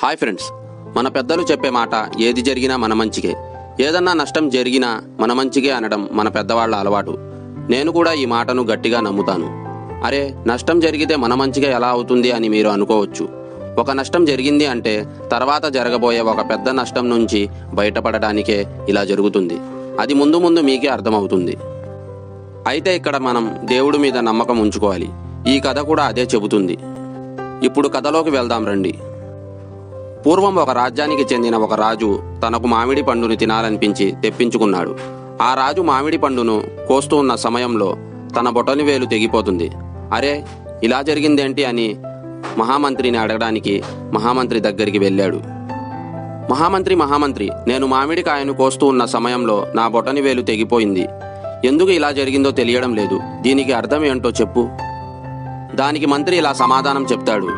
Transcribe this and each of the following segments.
Hi friends, మన పెద్దలు చెప్పే మాట ఏది జరిగినా మన మంచికే, ఏదన్నా నష్టం జరిగినా మన మంచికే అనడం మన పెద్దవాళ్ల అలవాటు. నేను కూడా ఈ మాటను గట్టిగా నమ్ముతాను. అరే, నష్టం జరిగితే మన మంచిగా ఎలా అవుతుంది అని మీరు అనుకోవచ్చు. ఒక నష్టం జరిగింది అంటే తర్వాత జరగబోయే ఒక పెద్ద నష్టం నుంచి బయటపడడానికే ఇలా జరుగుతుంది. అది ముందు ముందు మీకే అర్థమవుతుంది. అయితే ఇక్కడ మనం దేవుడి మీద నమ్మకం ఉంచుకోవాలి. ఈ కథ కూడా అదే చెబుతుంది. ఇప్పుడు కథలోకి వెళ్దాం రండి. పూర్వం ఒక రాజ్యానికి చెందిన ఒక రాజు తనకు మామిడి పండును తినాలనిపించి తెప్పించుకున్నాడు. ఆ రాజు మామిడి పండును కోస్తూ ఉన్న సమయంలో తన బొటనవేలు తెగిపోతుంది. అరే, ఇలా జరిగిందేంటి అని మహామంత్రిని అడగడానికి మహామంత్రి దగ్గరికి వెళ్ళాడు. మహామంత్రి, నేను మామిడికాయను కోస్తూ ఉన్న సమయంలో నా బొటనవేలు తెగిపోయింది. ఎందుకు ఇలా జరిగిందో తెలియడం లేదు. దీనికి అర్థం ఏంటో చెప్పు. దానికి మంత్రి ఇలా సమాధానం చెప్తాడు.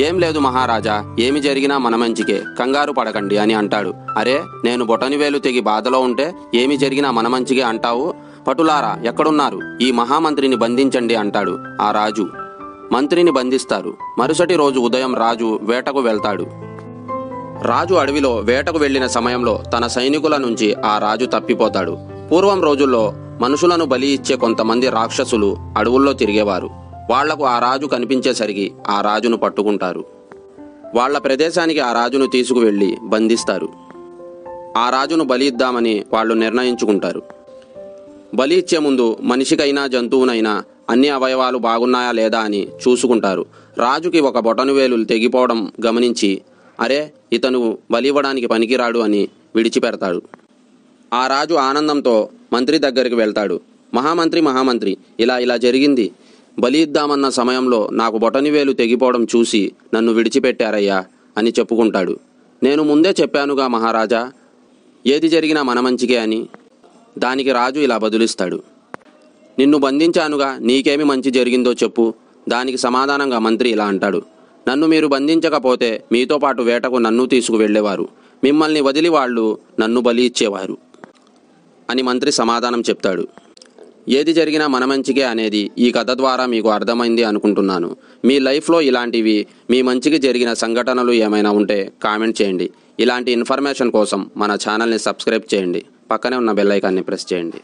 ఏం లేదు మహారాజా, ఏమి జరిగినా మన మంచికే, కంగారు పడకండి అని అంటాడు. అరే, నేను బొటనవేలు తెగి బాధలో ఉంటే ఏమి జరిగినా మన మంచికే అంటావు? పటులారా, ఎక్కడున్నారు? ఈ మహామంత్రిని బంధించండి అంటాడు ఆ రాజు. మంత్రిని బంధిస్తారు. మరుసటి రోజు ఉదయం రాజు వేటకు వెళ్తాడు. రాజు అడవిలో వేటకు వెళ్లిన సమయంలో తన సైనికుల నుంచి ఆ రాజు తప్పిపోతాడు. పూర్వం రోజుల్లో మనుషులను బలి ఇచ్చే కొంతమంది రాక్షసులు అడవుల్లో తిరిగేవారు. వాళ్లకు ఆ రాజు కనిపించేసరికి ఆ రాజును పట్టుకుంటారు. వాళ్ల ప్రదేశానికి ఆ రాజును తీసుకువెళ్లి బంధిస్తారు. ఆ రాజును బలి ఇద్దామని వాళ్ళు నిర్ణయించుకుంటారు. బలి ఇచ్చే ముందు మనిషికైనా జంతువునైనా అన్ని అవయవాలు బాగున్నాయా లేదా అని చూసుకుంటారు. రాజుకి ఒక బొటనవేలు తెగిపోవడం గమనించి, అరే, ఇతను బలి ఇవ్వడానికి పనికిరాడు అని విడిచిపెడతాడు. ఆ రాజు ఆనందంతో మంత్రి దగ్గరికి వెళ్తాడు. మహామంత్రి, ఇలా జరిగింది. బలి ఇద్దామన్న సమయంలో నాకు బొటనవేలు తెగిపోవడం చూసి నన్ను విడిచిపెట్టారయ్యా అని చెప్పుకుంటాడు. నేను ముందే చెప్పానుగా మహారాజా, ఏది జరిగినా మన మంచికే అని. దానికి రాజు ఇలా బదులిస్తాడు. నిన్ను బంధించానుగా, నీకేమి మంచి జరిగిందో చెప్పు. దానికి సమాధానంగా మంత్రి ఇలా అంటాడు. నన్ను మీరు బంధించకపోతే మీతో పాటు వేటకు నన్ను తీసుకువెళ్లేవారు. మిమ్మల్ని వదిలి వాళ్ళు నన్ను బలి ఇచ్చేవారు అని మంత్రి సమాధానం చెప్తాడు. ఏది జరిగినా మన మంచికే అనేది ఈ కథ ద్వారా మీకు అర్థమైంది అనుకుంటున్నాను. మీ లైఫ్లో ఇలాంటివి మీ మంచికి జరిగిన సంఘటనలు ఏమైనా ఉంటే కామెంట్ చేయండి. ఇలాంటి ఇన్ఫర్మేషన్ కోసం మన ఛానల్ని సబ్స్క్రైబ్ చేయండి. పక్కనే ఉన్న బెల్ ఐకాన్ని ప్రెస్ చేయండి.